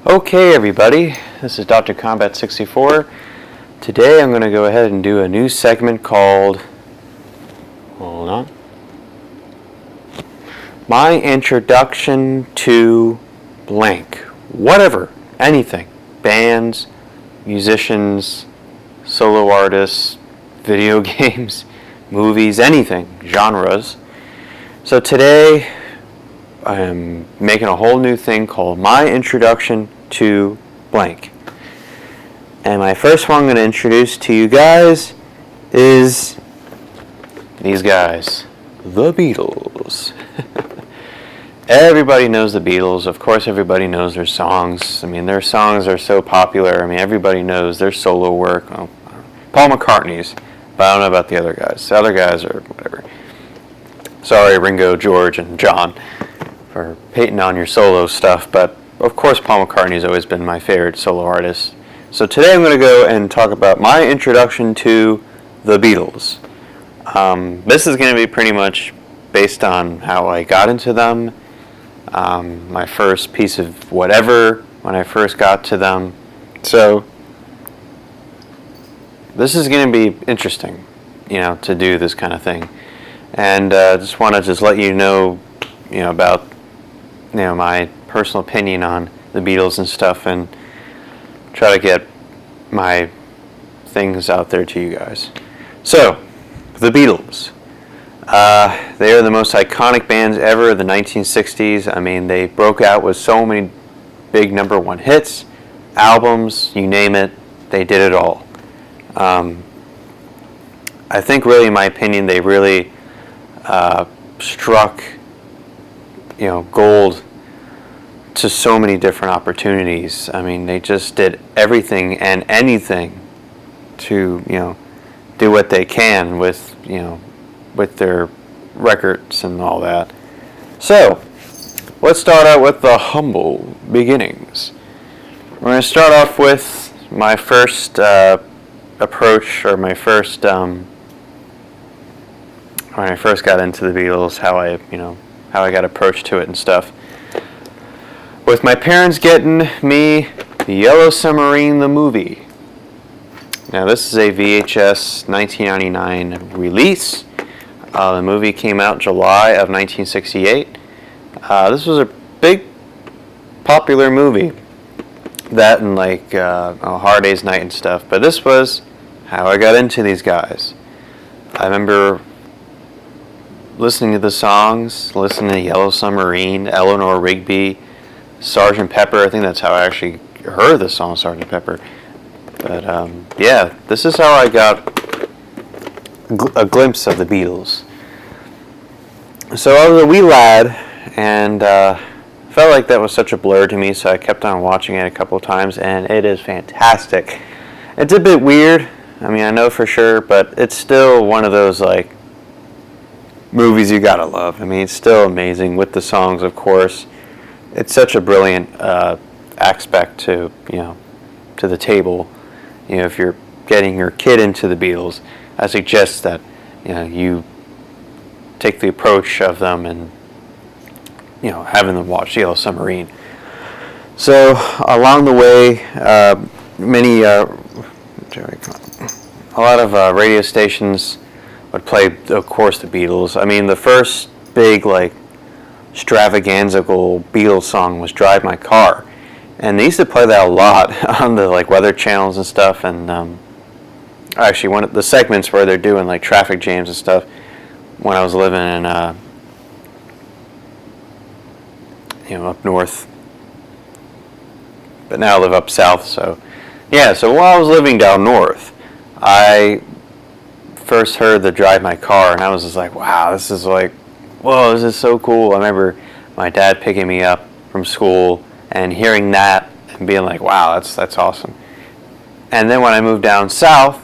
Okay everybody, this is Dr. Combat 64. Today I'm going to go ahead and do a new segment called, hold on, My Introduction to blank. Whatever, anything. Bands, musicians, solo artists, video games, movies, anything, genres. So today I am making a whole new thing called My Introduction to blank. And my first one I'm going to introduce to you guys is these guys, the Beatles. Everybody knows the Beatles. Of course, everybody knows their songs. I mean, their songs are so popular. I mean, everybody knows their solo work. Well, Paul McCartney's, but I don't know about the other guys. The other guys are whatever. Sorry, Ringo, George, and John, for hating on your solo stuff, but of course Paul McCartney's always been my favorite solo artist. So today I'm going to go and talk about my introduction to the Beatles. This is going to be pretty much based on how I got into them, my first piece of whatever when I first got to them. So this is going to be interesting, to do this kind of thing. And just want to let you know, about my personal opinion on the Beatles and stuff, and try to get my things out there to you guys. So, the Beatles. They are the most iconic bands ever of the 1960s. I mean, they broke out with so many big number one hits, albums, you name it, they did it all. I think really, in my opinion, they really struck gold to so many different opportunities. I mean, they just did everything and anything to, do what they can with, with their records and all that. So, let's start out with the humble beginnings. We're going to start off with my first approach, or my first, when I first got into the Beatles, how I got approached to it and stuff. With my parents getting me the Yellow Submarine, the movie. Now this is a VHS 1999 release. The movie came out July of 1968. This was a big, popular movie. That and like A Hard Day's Night and stuff. But this was how I got into these guys. I remember listening to the songs, listening to Yellow Submarine, Eleanor Rigby, Sgt. Pepper. I think that's how I actually heard the song Sgt. Pepper. But yeah, this is how I got a glimpse of the Beatles. So I was a wee lad, and felt like that was such a blur to me, so I kept on watching it a couple of times, and it is fantastic. It's a bit weird, I mean, I know for sure, but it's still one of those like movies you gotta love. I mean, it's still amazing with the songs, of course. It's such a brilliant aspect to to the table. If you're getting your kid into the Beatles, I suggest that you take the approach of them and having them watch Yellow Submarine. So along the way, many a lot of radio stations would play, of course, the Beatles. I mean, the first big extravaganzical Beatles song was "Drive My Car," and they used to play that a lot on the weather channels and stuff. And actually, one of the segments where they're doing traffic jams and stuff, when I was living in up north, but now I live up south. So yeah, so while I was living down north, I first heard the "Drive My Car," and I was just like, wow, this is whoa, this is so cool. I remember my dad picking me up from school and hearing that and being like, wow, that's awesome. And then when I moved down south,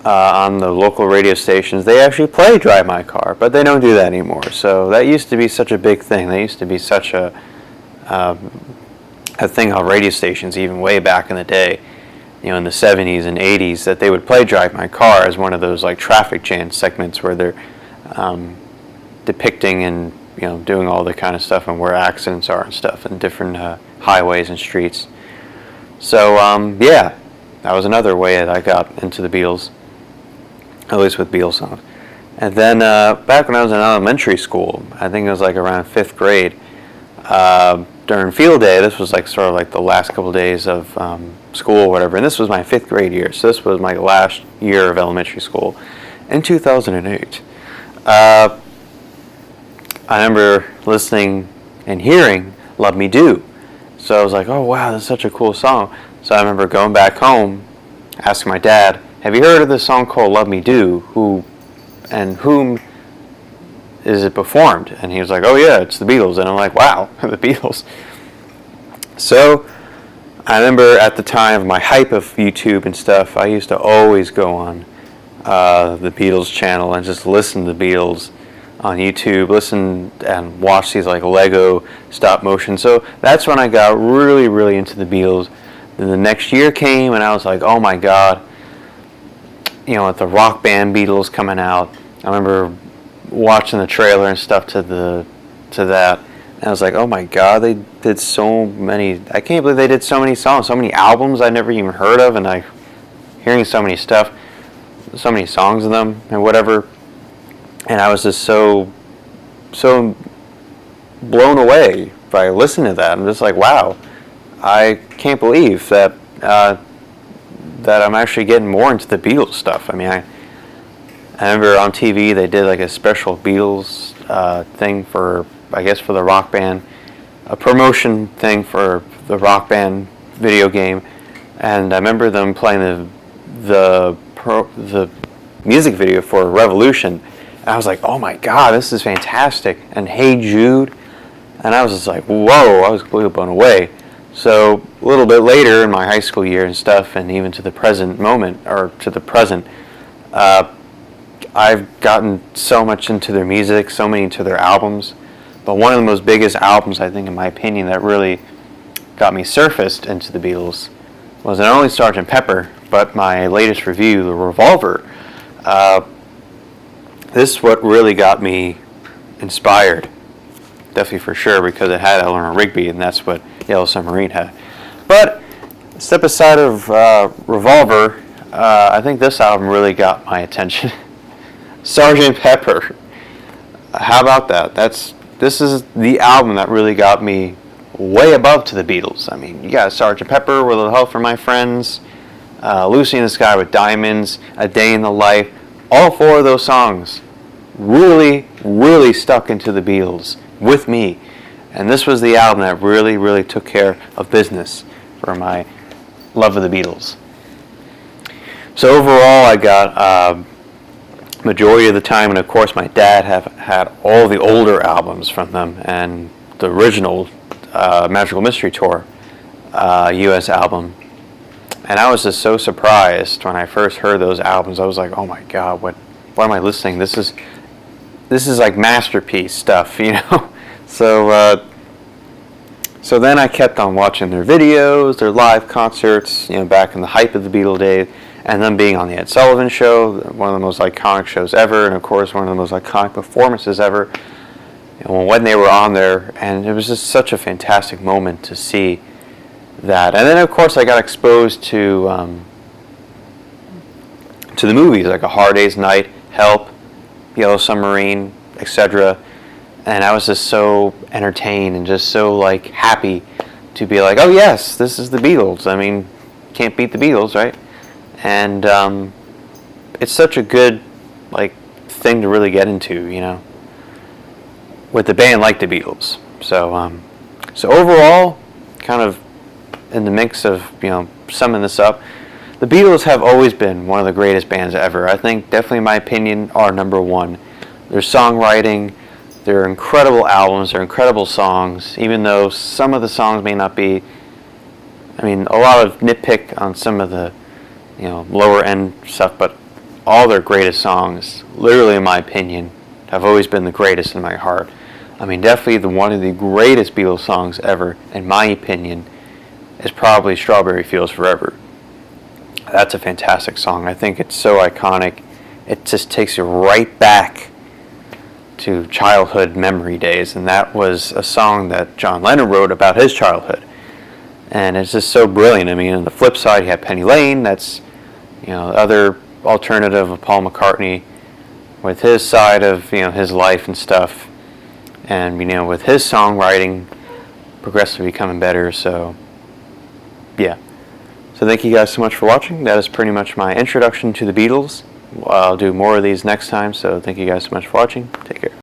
on the local radio stations, they actually play "Drive My Car," but they don't do that anymore. So that used to be such a big thing. That used to be such a thing on radio stations, even way back in the day, in the 70s and 80s, that they would play "Drive My Car" as one of those traffic jam segments where they're depicting and doing all the kind of stuff and where accidents are and stuff and different highways and streets. So yeah, that was another way that I got into the Beatles, at least with Beatles songs. And then back when I was in elementary school, I think it was like around 5th grade, during field day, this was like sort of like the last couple of days of school or whatever, and this was my 5th grade year, so this was my last year of elementary school in 2008. I remember listening and hearing Love Me Do. So I was like, oh wow, that's such a cool song. So I remember going back home, asking my dad, have you heard of this song called Love Me Do? Whom is it performed? And he was like, oh yeah, it's the Beatles. And I'm like, wow, the Beatles. So I remember at the time of my hype of YouTube and stuff, I used to always go on the Beatles channel and just listen to the Beatles on YouTube, listen and watch these like Lego stop motion. So that's when I got really, really into the Beatles. Then the next year came and I was like, oh my God, with the rock band Beatles coming out, I remember watching the trailer and stuff to that, and I was like, oh my God, they did so many, I can't believe they did so many songs, so many albums I never even heard of, and hearing so many stuff, so many songs of them and whatever, and I was just so blown away by listening to that. I'm just like, wow, I can't believe that that I'm actually getting more into the Beatles stuff. I mean, I remember on TV they did like a special Beatles thing for, I guess, for the Rock Band, a promotion thing for the Rock Band video game, and I remember them playing the music video for Revolution, and I was like, oh my God, this is fantastic, and Hey Jude, and I was just like, whoa, I was completely blown away. So a little bit later in my high school year and stuff, and even to the present moment, or to the present, I've gotten so much into their music, so many into their albums, but one of the most biggest albums, I think, in my opinion, that really got me surfaced into the Beatles was not only Sgt. Pepper, but my latest review, the Revolver. This is what really got me inspired, definitely for sure, because it had Eleanor Rigby, and that's what Yellow Submarine had. But step aside of Revolver, I think this album really got my attention. Sgt. Pepper. How about that? This is the album that really got me way above to the Beatles. I mean, you got Sgt. Pepper, With a Little Help from My Friends, Lucy in the Sky with Diamonds, A Day in the Life. All 4 of those songs really, really stuck into the Beatles with me. And this was the album that really, really took care of business for my love of the Beatles. So overall, I got majority of the time, and of course my dad had all the older albums from them, and the original Magical Mystery Tour US album. And I was just so surprised when I first heard those albums. I was like, oh my God, what am I listening? This is like masterpiece stuff, So then I kept on watching their videos, their live concerts, back in the hype of the Beatles days, and them being on the Ed Sullivan Show, one of the most iconic shows ever, and of course one of the most iconic performances ever. When they were on there, and it was just such a fantastic moment to see that. And then of course I got exposed to the movies like A Hard Day's Night, Help, Yellow Submarine, etc. And I was just so entertained and just so like happy to be like, oh yes, this is the Beatles. I mean, can't beat the Beatles, right? And it's such a good like thing to really get into, with the band like the Beatles. So so overall, kind of in the mix of summing this up, the Beatles have always been one of the greatest bands ever. I think definitely, in my opinion, are number one. Their songwriting, their incredible albums, their incredible songs, even though some of the songs may not be, a lot of nitpick on some of the, lower end stuff, but all their greatest songs, literally in my opinion, have always been the greatest in my heart. Definitely one of the greatest Beatles songs ever, in my opinion, is probably Strawberry Fields Forever. That's a fantastic song. I think it's so iconic. It just takes you right back to childhood memory days, and that was a song that John Lennon wrote about his childhood. And it's just so brilliant. I mean, on the flip side, you have Penny Lane. That's, the other alternative of Paul McCartney with his side of, his life and stuff. And, with his songwriting progressively becoming better. So, yeah. So thank you guys so much for watching. That is pretty much my introduction to the Beatles. I'll do more of these next time. So thank you guys so much for watching. Take care.